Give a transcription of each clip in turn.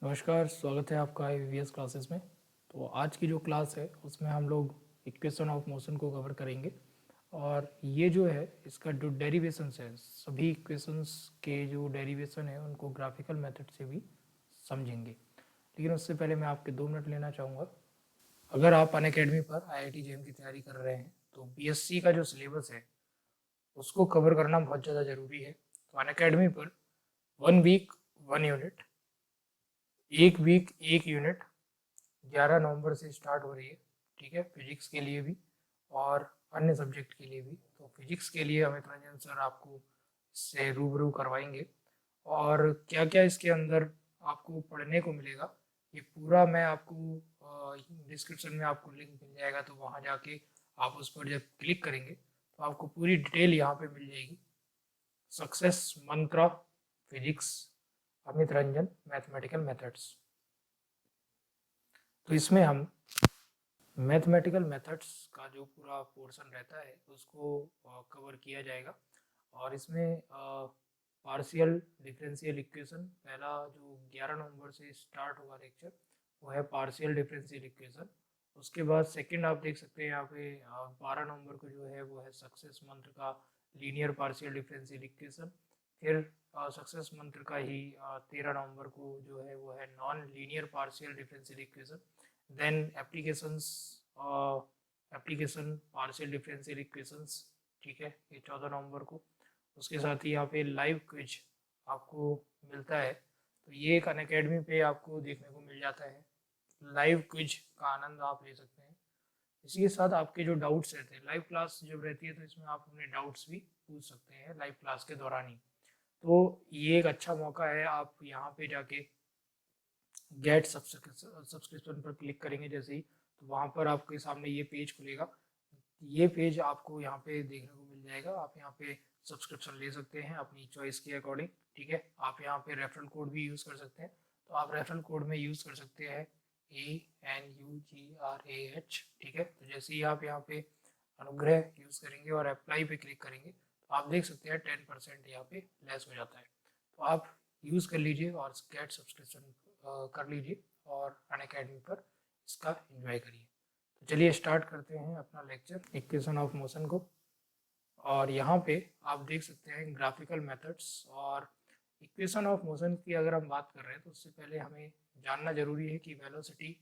नमस्कार, स्वागत है आपका ईवीएस क्लासेस में। तो आज की जो क्लास है उसमें हम लोग इक्वेशन ऑफ मोशन को कवर करेंगे और ये जो है इसका जो डेरिवेशंस है, सभी इक्वेशंस के जो डेरिवेशन है उनको ग्राफिकल मेथड से भी समझेंगे। लेकिन उससे पहले मैं आपके 2 मिनट लेना चाहूँगा। अगर आप अनअकैडमी पर आईआईटी जेईई की तैयारी कर रहे हैं तो बीएससी का जो सिलेबस है उसको कवर करना बहुत ज़्यादा ज़रूरी है। तो अनअकैडमी पर 1 वीक 1 यूनिट, 1 वीक 1 यूनिट 11 नवंबर से स्टार्ट हो रही है। ठीक है, फिजिक्स के लिए भी और अन्य सब्जेक्ट के लिए भी। तो फिजिक्स के लिए अमित रंजन सर आपको इससे रूबरू करवाएंगे और क्या क्या इसके अंदर आपको पढ़ने को मिलेगा ये पूरा मैं आपको डिस्क्रिप्शन में आपको लिंक मिल जाएगा, तो वहाँ जाके आप उस पर जब क्लिक करेंगे तो आपको पूरी डिटेल यहाँ पे मिल जाएगी। Success mantra physics Amit Ranjan mathematical methods. तो इसमें हम मैथमेटिकल मेथड्स का जो पूरा पोर्शन रहता है उसको कवर किया जाएगा और इसमें पार्शियल डिफरेंशियल इक्वेशन पहला जो 11 नवंबर से स्टार्ट होगा लेक्चर वो है पार्शियल डिफरेंशियल इक्वेशन। उसके बाद सेकंड आप देख सकते हैं यहाँ पे 12 नवंबर को जो है वो है सक्सेस मंत्र का लीनियर पार्शियल डिफरेंशियल इक्वेशन। फिर सक्सेस मंत्र का ही 13 नवंबर को जो है वो है non linear partial differential equation. Then application partial differential equations. ठीक है, ये 14 नवंबर को। उसके साथ ही यहाँ पे लाइव क्विज आपको मिलता है, तो ये एक अनअकैडमी पे आपको देखने को मिल जाता है। लाइव क्विज का आनंद आप ले सकते हैं। इसी के साथ आपके जो डाउट्स रहते हैं, लाइव क्लास जब रहती है तो इसमें आप अपने डाउट्स भी पूछ सकते हैं लाइव क्लास के दौरान ही। तो ये एक अच्छा मौका है, आप यहाँ पे जाके गेट सब्सक्रिप्शन पर क्लिक करेंगे जैसे ही, तो वहाँ पर आपके सामने ये पेज खुलेगा। ये पेज आपको यहाँ पे देखने को मिल जाएगा। आप यहाँ पे सब्सक्रिप्शन ले सकते हैं अपनी चॉइस के अकॉर्डिंग। ठीक है, आप यहाँ पे रेफरल कोड भी यूज़ कर सकते हैं, तो आप रेफरल कोड में यूज़ कर सकते हैं ANUGRAH। ठीक है, तो जैसे ही आप यहाँ पे अनुग्रह यूज़ करेंगे और अप्लाई पे क्लिक करेंगे तो आप देख सकते हैं 10% यहाँ पे लेस हो जाता है। तो आप यूज़ कर लीजिए और गेट सब्सक्रिप्शन कर लीजिए और अनअकैडमी पर इसका एंजॉय करिए। तो चलिए स्टार्ट करते हैं अपना लेक्चर इक्वेशन ऑफ मोशन को। और यहाँ पे आप देख सकते हैं ग्राफिकल मेथड्स। और इक्वेशन ऑफ मोशन की अगर हम बात कर रहे हैं तो उससे पहले हमें जानना जरूरी है कि वेलोसिटी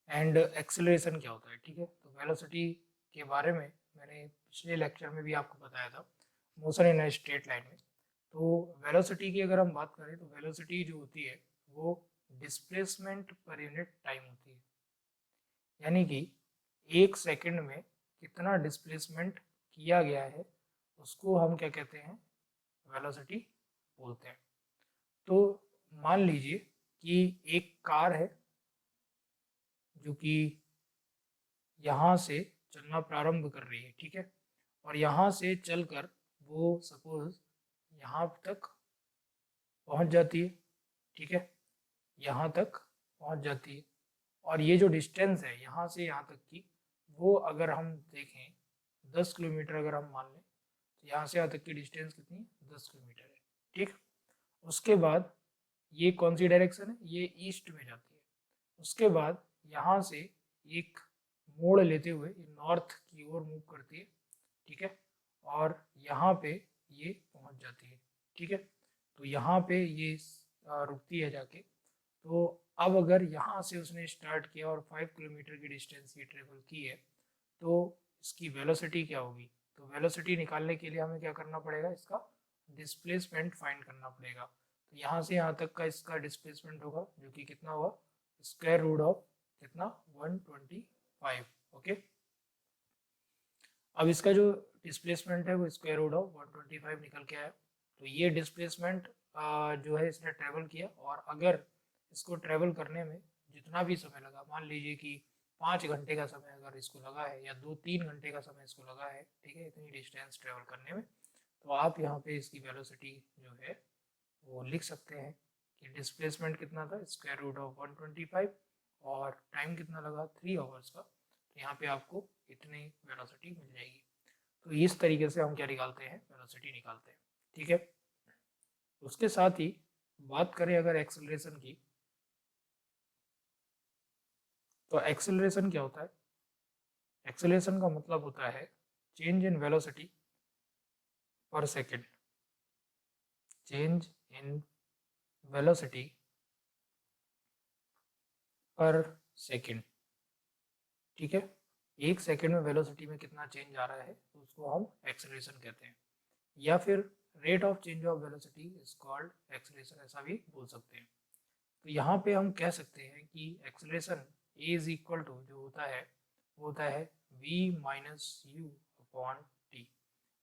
एंड एक्सेलरेशन क्या होता है। ठीक है, तो वेलोसिटी के बारे में मैंने पिछले लेक्चर में भी आपको बताया था, motion in a straight line में। तो वेलोसिटी की अगर हम बात करें तो वेलोसिटी जो होती है वो डिस्प्लेसमेंट पर यूनिट टाइम होती है, यानी कि 1 सेकंड में कितना डिस्प्लेसमेंट किया गया है उसको हम क्या कहते हैं, वेलोसिटी बोलते हैं। तो मान लीजिए कि एक कार है जो कि यहाँ से चलना प्रारंभ कर रही है। ठीक है, और यहाँ से चलकर वो सपोज यहाँ तक पहुँच जाती है। ठीक है, यहाँ तक पहुँच जाती है और ये जो डिस्टेंस है यहाँ से यहाँ तक की, वो अगर हम देखें 10 किलोमीटर अगर हम मान लें तो यहाँ से यहाँ तक की डिस्टेंस कितनी है, 10 किलोमीटर है। ठीक, उसके बाद ये कौन सी डायरेक्शन है, ये ईस्ट में जाती है। उसके बाद यहाँ से एक मोड़ लेते हुए ये नॉर्थ की ओर मूव करती है। ठीक है, और यहाँ पे ये पहुँच जाती है। ठीक है, तो यहाँ पे ये रुकती है जाके। तो अब अगर यहाँ से उसने स्टार्ट किया और 5 किलोमीटर की डिस्टेंस ये ट्रेवल की है तो इसकी वेलोसिटी क्या होगी। तो वेलोसिटी निकालने के लिए हमें क्या करना पड़ेगा, इसका डिस्प्लेसमेंट फाइंड करना पड़ेगा। तो यहाँ से यहाँ तक का इसका डिस्प्लेसमेंट होगा जो कि कितना होगा, स्क्वायर रूट ऑफ कितना 125। ओके, अब इसका जो डिस्प्लेसमेंट है वो स्क्वायर रूट ऑफ 125 निकल के आया। तो ये डिस्प्लेसमेंट जो है इसने ट्रेवल किया, और अगर इसको ट्रेवल करने में जितना भी समय लगा, मान लीजिए कि 5 घंटे का समय अगर इसको लगा है या 2-3 घंटे का समय इसको लगा है, ठीक है, इतनी डिस्टेंस ट्रेवल करने में, तो आप यहाँ पे इसकी वेलोसिटी जो है वो लिख सकते हैं कि डिस्प्लेसमेंट कितना था, स्क्वायर रूट ऑफ 125, और टाइम कितना लगा 3 आवर्स का। तो यहाँ पे आपको इतनी वेलोसिटी मिल जाएगी। तो इस तरीके से हम क्या निकालते हैं, वेलोसिटी निकालते हैं। ठीक है, उसके साथ ही बात करें अगर एक्सेलरेशन की, तो एक्सेलरेशन क्या होता है? एक्सेलरेशन का मतलब होता है चेंज इन वेलोसिटी पर सेकेंड, चेंज इन वेलोसिटी पर सेकेंड, ठीक है। एक सेकेंड में वेलोसिटी में कितना चेंज आ रहा है तो उसको हम एक्सेलरेशन कहते हैं, या फिर rate of change of velocity is called acceleration, ऐसा भी बोल सकते हैं। तो यहाँ पे हम कह सकते हैं कि acceleration a is equal to जो होता है वो होता है v minus u upon t,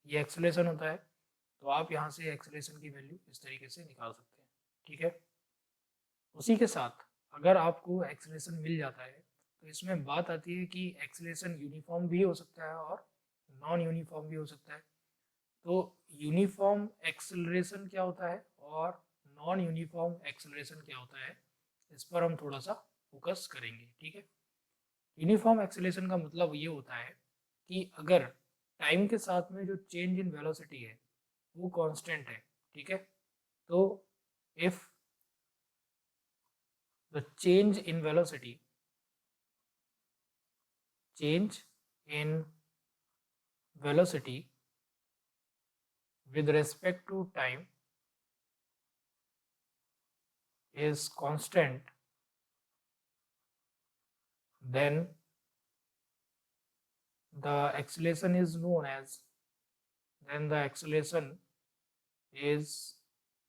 ये एक्सेलरेशन होता है। तो आप यहाँ से एक्सेलरेशन की वैल्यू इस तरीके से निकाल सकते हैं, ठीक है। उसी के साथ अगर आपको एक्सेलरेशन मिल जाता है तो इसमें बात आती है कि एक्सेलरेशन यूनिफॉर्म भी हो सकता है और नॉन यूनिफॉर्म भी हो सकता है। तो यूनिफॉर्म एक्सेलरेशन क्या होता है और नॉन यूनिफॉर्म एक्सेलरेशन क्या होता है, इस पर हम थोड़ा सा फोकस करेंगे, ठीक है। यूनिफॉर्म एक्सेलरेशन का मतलब ये होता है कि अगर टाइम के साथ में जो चेंज इन वेलोसिटी है वो कांस्टेंट है, ठीक है। तो if the change in velocity, change in velocity with respect to time is constant, then the acceleration is known as, then the acceleration is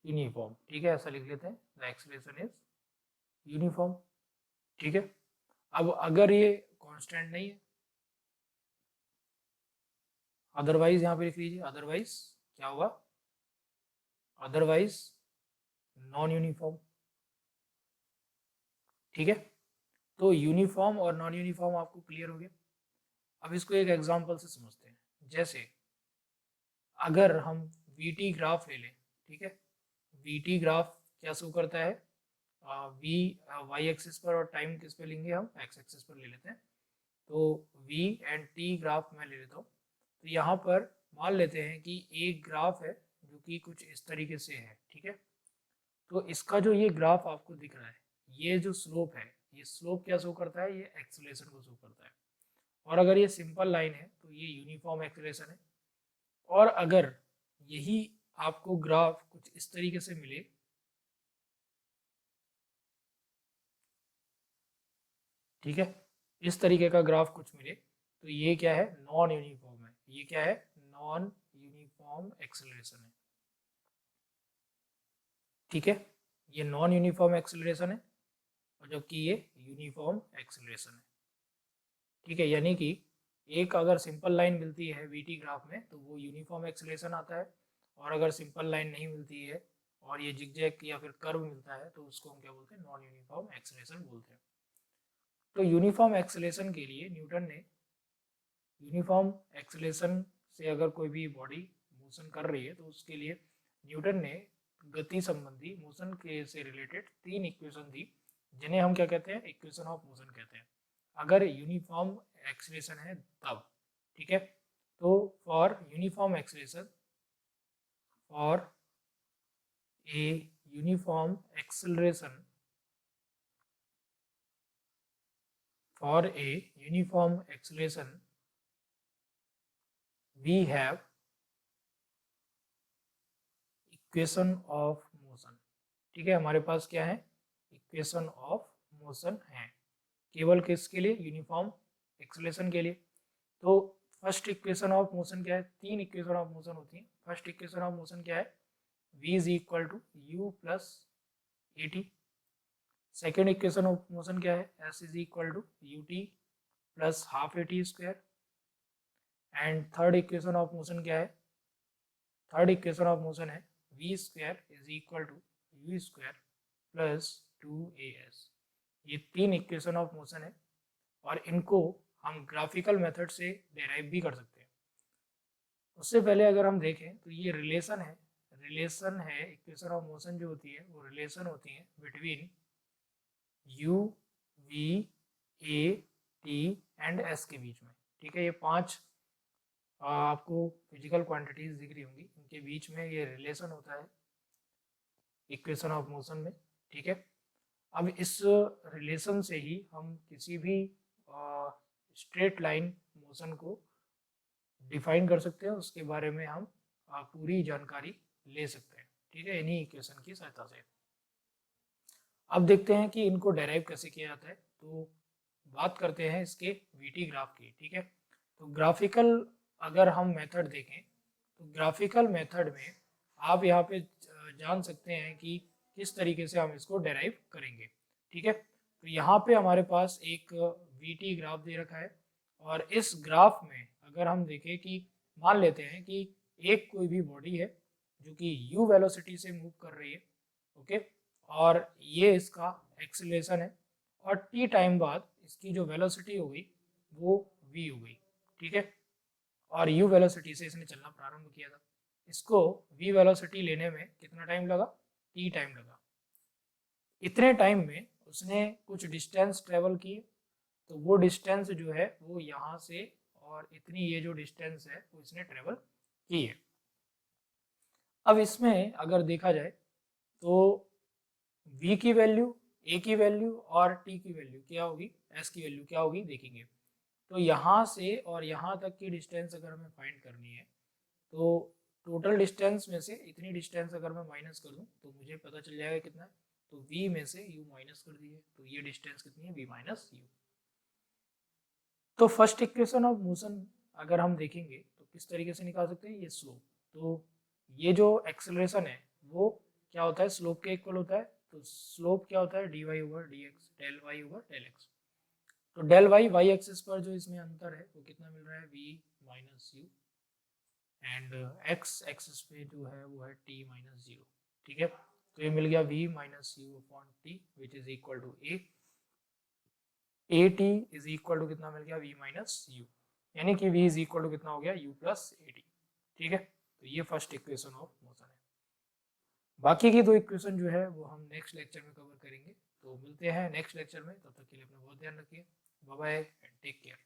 uniform, ठीक है, ऐसा लिख लेते हैं, the acceleration is uniform, ठीक है। अब अगर ये कांस्टेंट नहीं है, अदरवाइज यहाँ पे लिख लीजिए, अदरवाइज क्या होगा, अदरवाइज नॉन यूनिफॉर्म, ठीक है। तो यूनिफॉर्म और नॉन यूनिफॉर्म आपको क्लियर हो गया। अब इसको एक एग्जांपल से समझते हैं। जैसे अगर हम वीटी ग्राफ ले लें, ठीक है, वीटी ग्राफ क्या शो करता है, वी वाई एक्सिस पर और टाइम किस पे लेंगे, हम एक्स एक्सिस पर ले लेते हैं। तो वी एंड टी ग्राफ मैं ले लेता हूँ। तो यहाँ पर मान लेते हैं कि एक ग्राफ है जो कि कुछ इस तरीके से है, ठीक है। तो इसका जो ये ग्राफ आपको दिख रहा है, ये जो स्लोप है, ये स्लोप क्या शो करता है, ये एक्सेलरेशन को शो करता है। और अगर ये सिंपल लाइन है तो ये यूनिफॉर्म एक्सेलरेशन है। और अगर यही आपको ग्राफ कुछ इस तरीके से मिले, ठीक है, इस तरीके का ग्राफ कुछ मिले, तो ये क्या है, नॉन यूनिफॉर्म है। ये क्या है, नॉन यूनिफॉर्म एक्सेलरेशन है, ठीक है। ये नॉन यूनिफॉर्म एक्सेलरेशन है और जबकि ये यूनिफॉर्म एक्सेलरेशन है, ठीक है। यानी कि एक अगर सिंपल लाइन मिलती है वीटी ग्राफ में तो वो यूनिफॉर्म एक्सेलरेशन आता है, और अगर सिंपल लाइन नहीं मिलती है और ये जिगजैग या फिर कर्व मिलता है तो उसको हम क्या बोलते हैं, नॉन यूनिफॉर्म एक्सेलरेशन बोलते हैं। तो यूनिफॉर्म एक्सेलरेशन के लिए न्यूटन ने, यूनिफॉर्म एक्सेलरेशन से अगर कोई भी बॉडी मोशन कर रही है तो उसके लिए न्यूटन ने गति संबंधी, मोशन के से रिलेटेड 3 इक्वेशन दी, जिन्हें हम क्या कहते हैं, इक्वेशन ऑफ मोशन कहते हैं, अगर यूनिफॉर्म एक्सेलरेशन है तब, ठीक है। तो for uniform acceleration, for a uniform acceleration, for a uniform acceleration we have equation of motion, ठीक है। हमारे पास क्या है, इक्वेशन ऑफ मोशन है, केवल किसके लिए, यूनिफॉर्म एक्सेलरेशन के लिए। तो फर्स्ट इक्वेशन ऑफ मोशन क्या है, 3 इक्वेशन ऑफ मोशन होती है। फर्स्ट इक्वेशन ऑफ मोशन क्या है, v is equal to u plus a t. Second equation of motion क्या है, s is equal to u t plus half a t square. And third equation of motion क्या है, third equation of motion है v square is equal to u square plus 2as। ये 3 equation of motion है और इनको हम graphical method से derive भी कर सकते हैं। उससे पहले अगर हम देखें तो ये रिलेशन है, रिलेशन है, इक्वेशन ऑफ मोशन जो होती है वो रिलेशन होती है between u v a t and s के बीच में, ठीक है। ये 5 आपको फिजिकल क्वांटिटीज दिख रही होंगी, इनके बीच में ये रिलेशन होता है इक्वेशन ऑफ मोशन में, ठीक है। अब इस रिलेशन से ही हम किसी भी स्ट्रेट लाइन मोशन को डिफाइन कर सकते हैं, उसके बारे में हम पूरी जानकारी ले सकते हैं, ठीक है, इन्हीं इक्वेशन की सहायता से। अब देखते हैं कि इनको डेराइव कैसे किया जाता है। तो बात करते हैं इसके वीटी ग्राफ की, ठीक है। तो ग्राफिकल अगर हम मेथड देखें तो ग्राफिकल मेथड में आप यहाँ पे जान सकते हैं कि किस तरीके से हम इसको डेराइव करेंगे, ठीक है। तो यहाँ पे हमारे पास एक वीटी ग्राफ दे रखा है और इस ग्राफ में अगर हम देखें कि मान लेते हैं कि एक कोई भी बॉडी है जो कि u वेलोसिटी से मूव कर रही है, ओके, और ये इसका एक्सीलरेशन है और t टाइम बाद इसकी जो वेलोसिटी हो गई वो v हो गई, ठीक है। और u वेलोसिटी से इसने चलना प्रारंभ किया था। इसको v वेलोसिटी लेने में कितना टाइम लगा, t टाइम लगा। इतने टाइम में उसने कुछ डिस्टेंस ट्रेवल किए, तो वो डिस्टेंस जो है वो यहाँ से और इतनी ये जो डिस्टेंस है वो इसने ट्रेवल की है। अब इसमें अगर देखा जाए तो v की वैल्यू, a की वैल्यू और t की वैल्यू क्या होगी, s की वैल्यू क्या होगी देखेंगे। तो यहाँ से और यहाँ तक की डिस्टेंस अगर हमें फाइंड करनी है तो टोटल डिस्टेंस में से इतनी डिस्टेंस अगर मैं माइनस कर दूँ तो मुझे पता चल जाएगा कितना है। तो v में से u माइनस कर दिए तो ये डिस्टेंस कितनी है, v माइनस u। तो फर्स्ट इक्वेशन ऑफ मोशन अगर हम देखेंगे तो किस तरीके से निकाल सकते हैं, ये स्लोप। तो ये जो एक्सेलरेशन है वो क्या होता है, स्लोप के इक्वल होता है। तो स्लोप क्या होता है, d y over d x, del y over del x. तो डेल वाई वाई एक्सिस पर जो इसमें अंतर है वो कितना मिल रहा है, v minus you, and x axis पे जो है वो है t माइनस जीरो, ठीक है। तो ये मिल गया v minus u upon t which is equal to a t is equal to कितना मिल गया, v माइनस यू, यानी कि v इज इक्वल टू कितना हो गया, u प्लस ए टी, ठीक है। तो ये फर्स्ट इक्वेशन ऑफ मोशन है। बाकी की दो इक्वेशन जो है वो हम नेक्स्ट लेक्चर में कवर करेंगे। तो मिलते हैं नेक्स्ट लेक्चर में, तब तक के लिए अपना बहुत ध्यान रखिए। Bye bye and take care.